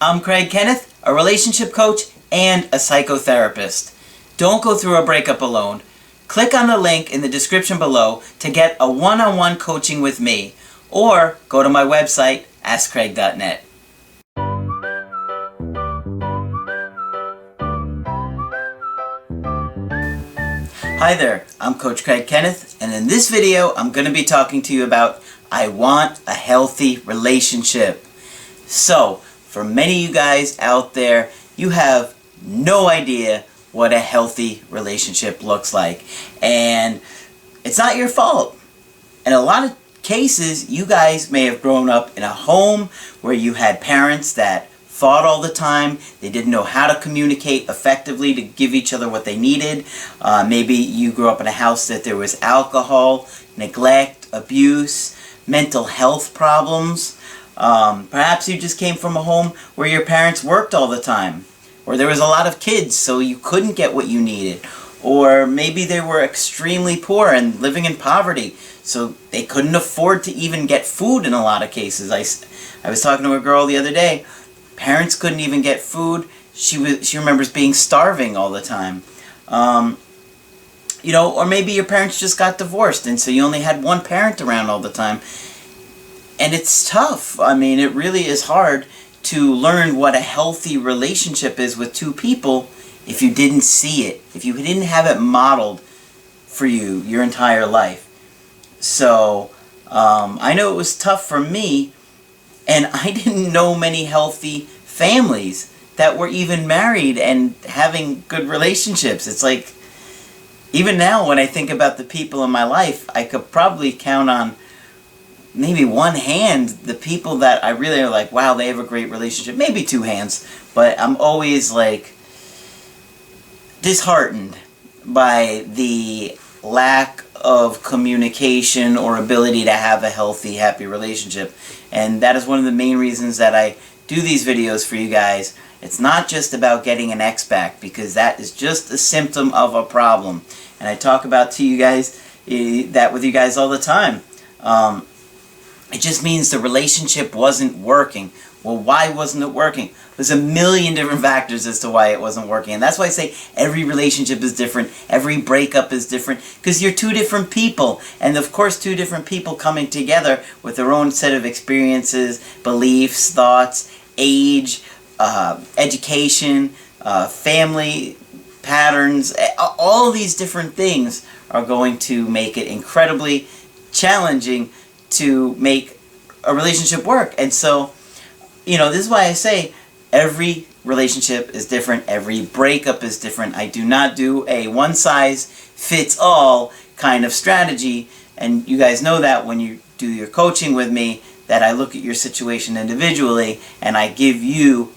I'm Kenneth, a relationship coach and a psychotherapist. Don't go through a breakup alone. Click on the link in the description below to get a one-on-one coaching with me, or go to my website, askcraig.net. Hi there, I'm Coach Kenneth, and in this video I'm going to be talking to you about I want a healthy relationship. So, for many of you guys out there, you have no idea what a healthy relationship looks like. And it's not your fault. In a lot of cases, you guys may have grown up in a home where you had parents that fought all the time. They didn't know how to communicate effectively to give each other what they needed. Maybe you grew up in a house that there was alcohol, neglect, abuse, mental health problems. Perhaps you just came from a home where your parents worked all the time, or there was a lot of kids so you couldn't get what you needed, or maybe they were extremely poor and living in poverty so they couldn't afford to even get food in a lot of cases. I was talking to a girl the other day. Parents couldn't even get food. She remembers being starving all the time. Or maybe your parents just got divorced and so you only had one parent around all the time. And it's tough. I mean, it really is hard to learn what a healthy relationship is with two people if you didn't see it, if you didn't have it modeled for you your entire life. So, I know it was tough for me, and I didn't know many healthy families that were even married and having good relationships. It's like, even now when I think about the people in my life, I could probably count on maybe one hand the people that I really are like, wow, they have a great relationship. Maybe two hands, but I'm always like disheartened by the lack of communication or ability to have a healthy, happy relationship. And that is one of the main reasons that I do these videos for you guys. It's not just about getting an ex back, because that is just a symptom of a problem. And I talk about to you guys that with you guys all the time. It just means the relationship wasn't working. Well, why wasn't it working? There's a million different factors as to why it wasn't working. And that's why I say every relationship is different. Every breakup is different. Because you're two different people. And of course, two different people coming together with their own set of experiences, beliefs, thoughts, age, education, family patterns. All these different things are going to make it incredibly challenging to make a relationship work. And so, this is why I say every relationship is different. Every breakup is different. I do not do a one-size-fits-all kind of strategy. And you guys know that when you do your coaching with me, that I look at your situation individually and I give you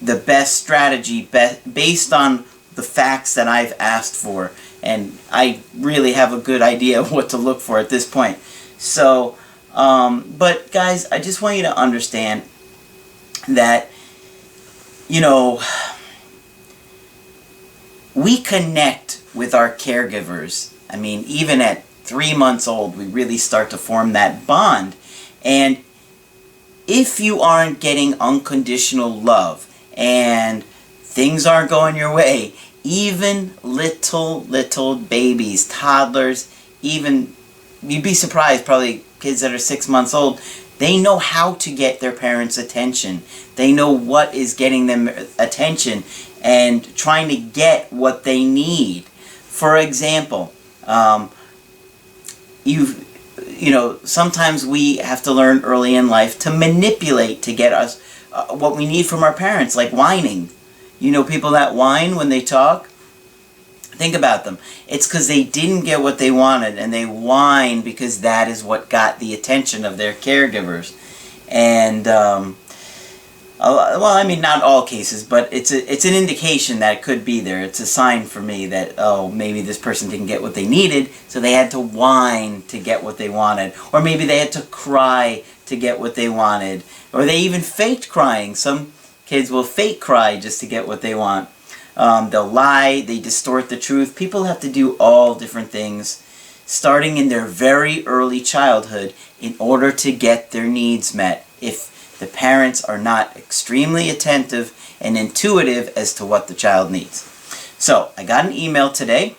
the best strategy based on the facts that I've asked for. And I really have a good idea of what to look for at this point. So, but guys, I just want you to understand that, we connect with our caregivers. I mean, even at 3 months old, we really start to form that bond. And if you aren't getting unconditional love and things aren't going your way, even little babies, toddlers, even, you'd be surprised, probably kids that are 6 months old, they know how to get their parents' attention. They know what is getting them attention and trying to get what they need. For example, sometimes we have to learn early in life to manipulate to get us what we need from our parents, like whining. People that whine when they talk? Think about them. It's because they didn't get what they wanted, and they whine because that is what got the attention of their caregivers. And, not all cases, but it's an indication that it could be there. It's a sign for me that, maybe this person didn't get what they needed, so they had to whine to get what they wanted. Or maybe they had to cry to get what they wanted. Or they even faked crying. Some kids will fake cry just to get what they want. They'll lie, they distort the truth. People have to do all different things starting in their very early childhood in order to get their needs met. If the parents are not extremely attentive and intuitive as to what the child needs. So, I got an email today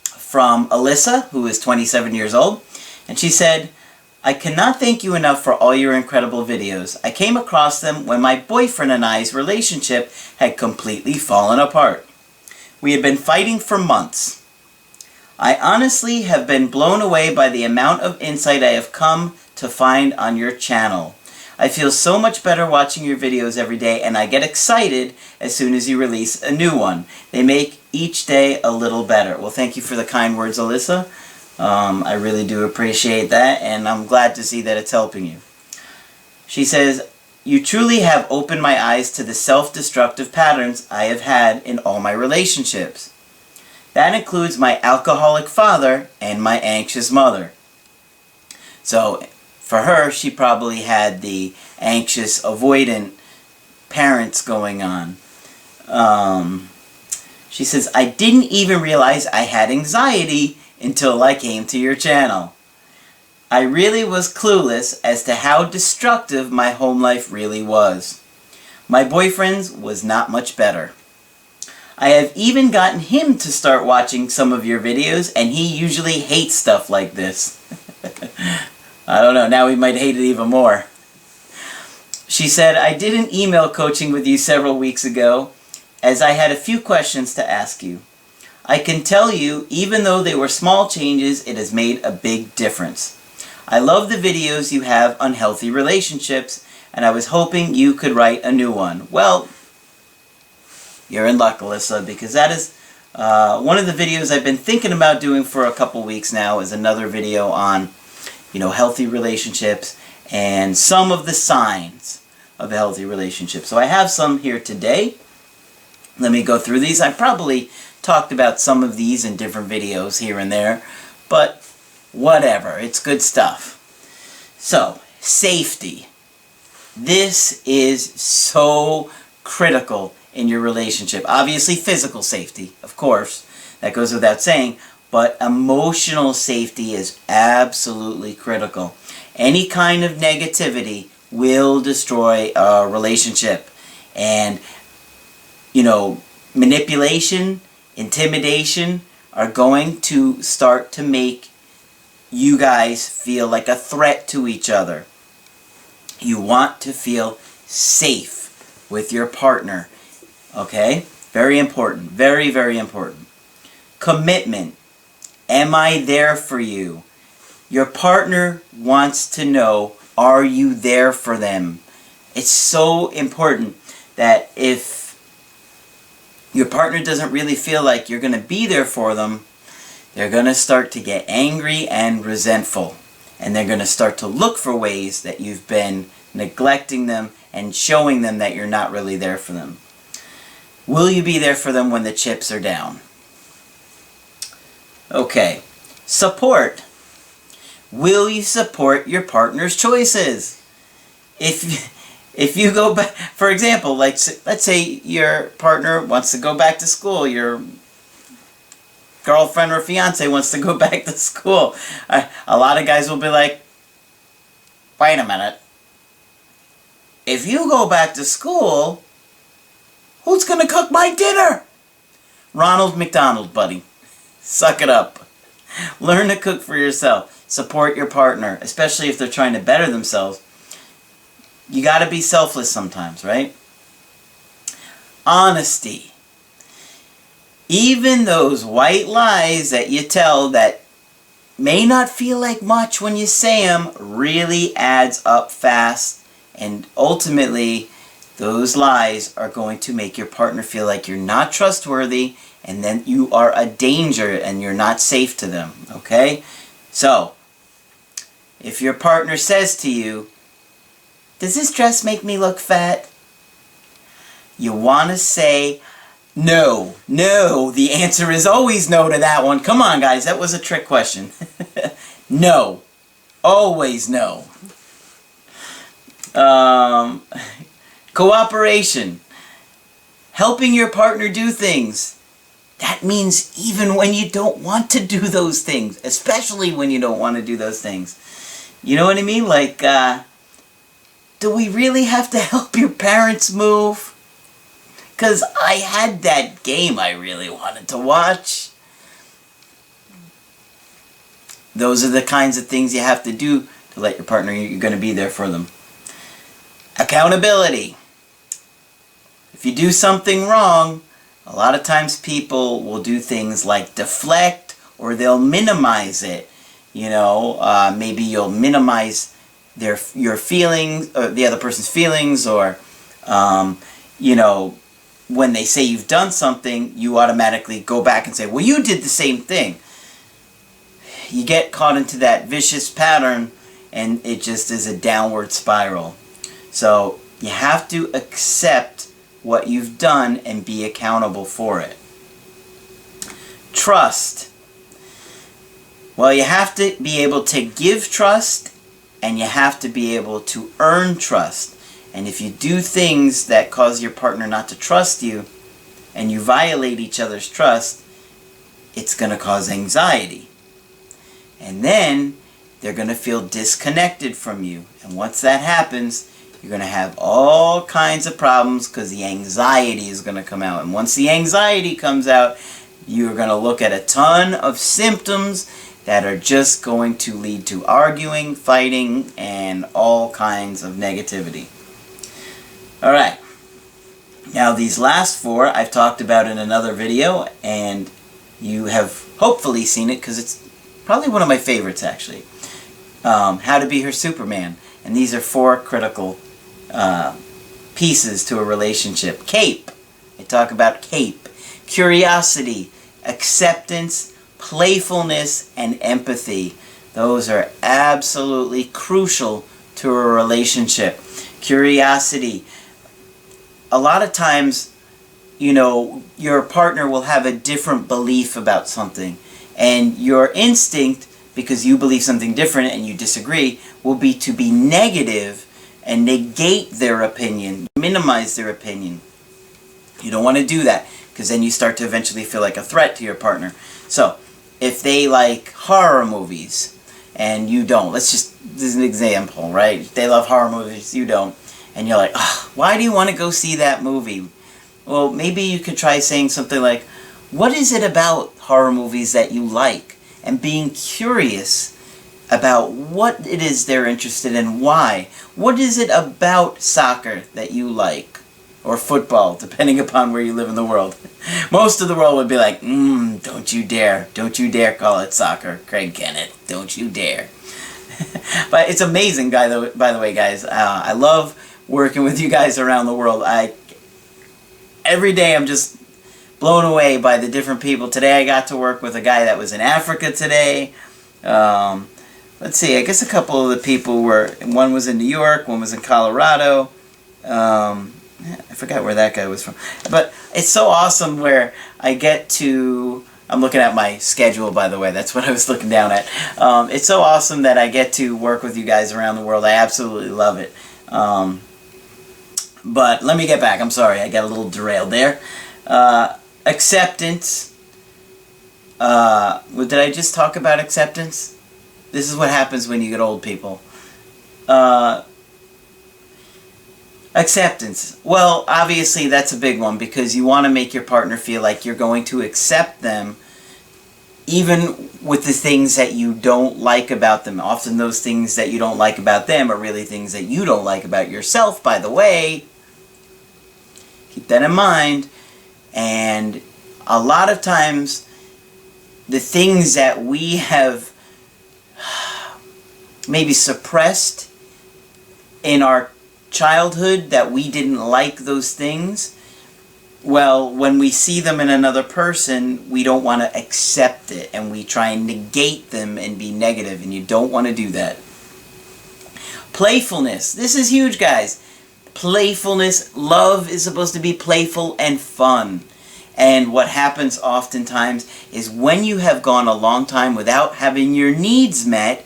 from Alyssa, who is 27 years old, and she said, "I cannot thank you enough for all your incredible videos. I came across them when my boyfriend and I's relationship had completely fallen apart. We had been fighting for months. I honestly have been blown away by the amount of insight I have come to find on your channel. I feel so much better watching your videos every day, and I get excited as soon as you release a new one. They make each day a little better." Well, thank you for the kind words, Alyssa. I really do appreciate that, and I'm glad to see that it's helping you. She says, "You truly have opened my eyes to the self-destructive patterns I have had in all my relationships. That includes my alcoholic father and my anxious mother." So, for her, she probably had the anxious, avoidant parents going on. She says, "I didn't even realize I had anxiety until I came to your channel. I really was clueless as to how destructive my home life really was. My boyfriend's was not much better. I have even gotten him to start watching some of your videos, and he usually hates stuff like this." I don't know, now he might hate it even more. She said, "I did an email coaching with you several weeks ago, as I had a few questions to ask you. I can tell you, even though they were small changes, it has made a big difference. I love the videos you have on healthy relationships, and I was hoping you could write a new one." Well, you're in luck, Alyssa, because that is one of the videos I've been thinking about doing for a couple weeks now, is another video on, healthy relationships and some of the signs of a healthy relationship. So I have some here today. Let me go through these. I probably talked about some of these in different videos here and there, but whatever, it's good stuff. So, safety. This is so critical in your relationship. Obviously, physical safety, of course, that goes without saying, but emotional safety is absolutely critical. Any kind of negativity will destroy a relationship. And, manipulation, intimidation are going to start to make you guys feel like a threat to each other. You want to feel safe with your partner. Okay? Very important. Very, very important. Commitment. Am I there for you? Your partner wants to know, are you there for them? It's so important that if your partner doesn't really feel like you're going to be there for them, they're going to start to get angry and resentful. And they're going to start to look for ways that you've been neglecting them and showing them that you're not really there for them. Will you be there for them when the chips are down? Okay. Support. Will you support your partner's choices? If you go back, for example, let's say your partner wants to go back to school, your girlfriend or fiance wants to go back to school. A lot of guys will be like, "Wait a minute. If you go back to school, who's going to cook my dinner?" Ronald McDonald, buddy. Suck it up. Learn to cook for yourself. Support your partner, especially if they're trying to better themselves. You got to be selfless sometimes, right? Honesty. Even those white lies that you tell that may not feel like much when you say them really adds up fast, and ultimately those lies are going to make your partner feel like you're not trustworthy, and then you are a danger and you're not safe to them, okay? So, if your partner says to you, "Does this dress make me look fat?" you want to say, "No, no." The answer is always no to that one. Come on, guys, that was a trick question. No. Always no. Cooperation. Helping your partner do things. That means even when you don't want to do those things, especially when you don't want to do those things. You know what I mean? Like, do we really have to help your parents move? Because I had that game I really wanted to watch. Those are the kinds of things you have to do to let your partner, you're going to be there for them. Accountability. If you do something wrong, a lot of times people will do things like deflect, or they'll minimize it. You know, maybe you'll minimize your feelings, or the other person's feelings, or, you know, when they say you've done something, you automatically go back and say, well, you did the same thing. You get caught into that vicious pattern, and it just is a downward spiral. So you have to accept what you've done and be accountable for it. Trust. Well, you have to be able to give trust, and you have to be able to earn trust. And if you do things that cause your partner not to trust you, and you violate each other's trust, it's going to cause anxiety. And then they're going to feel disconnected from you. And once that happens, you're going to have all kinds of problems, because the anxiety is going to come out. And once the anxiety comes out, you're going to look at a ton of symptoms that are just going to lead to arguing, fighting, and all kinds of negativity. Alright, now these last four I've talked about in another video, and you have hopefully seen it, because it's probably one of my favorites actually. How to be her Superman. And these are four critical pieces to a relationship. CAPE. I talk about CAPE. Curiosity, acceptance, playfulness, and empathy. Those are absolutely crucial to a relationship. Curiosity. A lot of times, you know, your partner will have a different belief about something. And your instinct, because you believe something different and you disagree, will be to be negative and negate their opinion, minimize their opinion. You don't want to do that, because then you start to eventually feel like a threat to your partner. So, if they like horror movies and you don't, this is an example, right? If they love horror movies, you don't, and you're like, oh, why do you want to go see that movie? Well, maybe you could try saying something like, what is it about horror movies that you like? And being curious about what it is they're interested in, why. What is it about soccer that you like? Or football, depending upon where you live in the world. Most of the world would be like, don't you dare call it soccer, Craig Kenneth, don't you dare. But it's amazing, by the way, guys. I love working with you guys around the world. Every day I'm just blown away by the different people. Today I got to work with a guy that was in Africa today. Let's see, I guess a couple of the people one was in New York, one was in Colorado. I forgot where that guy was from. But it's so awesome where I get to... I'm looking at my schedule, by the way. That's what I was looking down at. It's so awesome that I get to work with you guys around the world. I absolutely love it. But let me get back. I'm sorry. I got a little derailed there. Acceptance. Did I just talk about acceptance? This is what happens when you get old, people. Acceptance. Well, obviously that's a big one, because you want to make your partner feel like you're going to accept them even with the things that you don't like about them. Often those things that you don't like about them are really things that you don't like about yourself, by the way. Keep that in mind. And a lot of times the things that we have maybe suppressed in our childhood, that we didn't like those things, well, when we see them in another person, we don't want to accept it, and we try and negate them and be negative, and you don't want to do that. Playfulness. This is huge, guys. Playfulness. Love is supposed to be playful and fun. And what happens oftentimes is when you have gone a long time without having your needs met,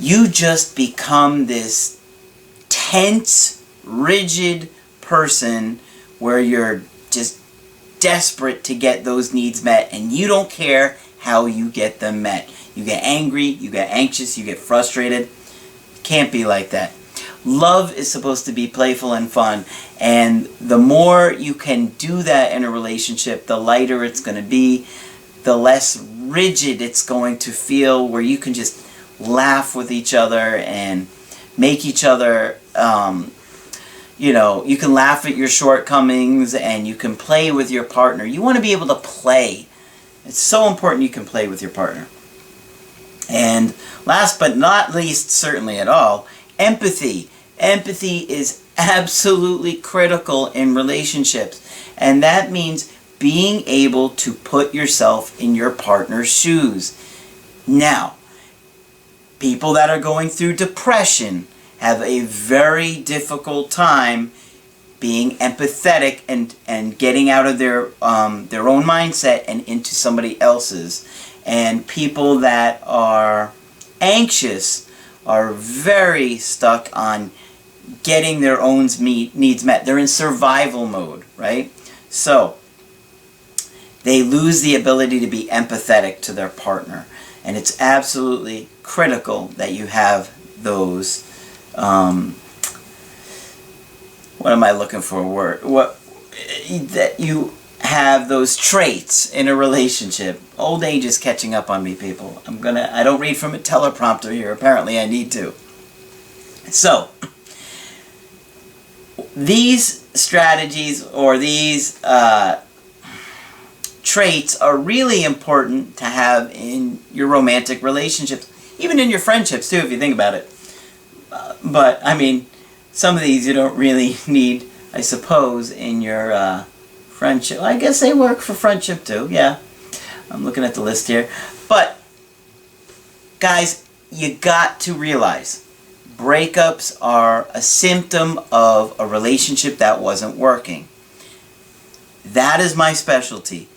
you just become this tense, rigid person where you're just desperate to get those needs met, and you don't care how you get them met. You get angry, you get anxious, you get frustrated. It can't be like that. Love is supposed to be playful and fun, and the more you can do that in a relationship, the lighter it's going to be, the less rigid it's going to feel, where you can just laugh with each other and make each other, you know, you can laugh at your shortcomings and you can play with your partner. You want to be able to play. It's so important you can play with your partner. And last but not least, certainly at all, empathy. Empathy is absolutely critical in relationships. And that means being able to put yourself in your partner's shoes. Now, people that are going through depression have a very difficult time being empathetic and getting out of their own mindset and into somebody else's. And people that are anxious are very stuck on getting their own needs met. They're in survival mode, right? So they lose the ability to be empathetic to their partner. And it's absolutely critical that you have those, what am I looking for a word? That you have those traits in a relationship. Old age is catching up on me, people. I don't read from a teleprompter here. Apparently I need to. So, these strategies or these traits are really important to have in your romantic relationships. Even in your friendships, too, if you think about it. But, I mean, some of these you don't really need, I suppose, in your friendship. I guess they work for friendship, too. Yeah. I'm looking at the list here. But, guys, you got to realize breakups are a symptom of a relationship that wasn't working. That is my specialty.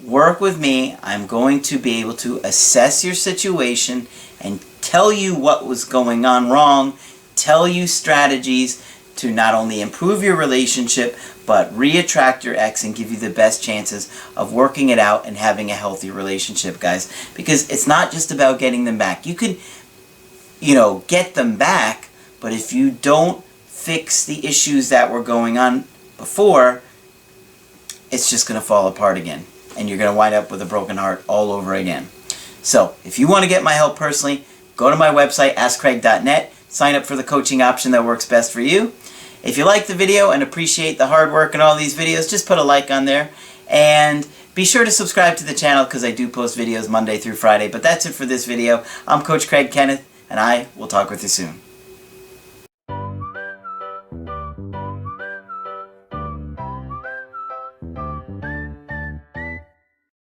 Work with me. I'm going to be able to assess your situation and tell you what was going on wrong, tell you strategies to not only improve your relationship, but re-attract your ex and give you the best chances of working it out and having a healthy relationship, guys. Because it's not just about getting them back. You could, you know, get them back, but if you don't fix the issues that were going on before, it's just going to fall apart again. And you're going to wind up with a broken heart all over again. So, if you want to get my help personally, go to my website, askcraig.net. Sign up for the coaching option that works best for you. If you like the video and appreciate the hard work in all these videos, just put a like on there. And be sure to subscribe to the channel because I do post videos Monday through Friday. But that's it for this video. I'm Coach Craig Kenneth, and I will talk with you soon.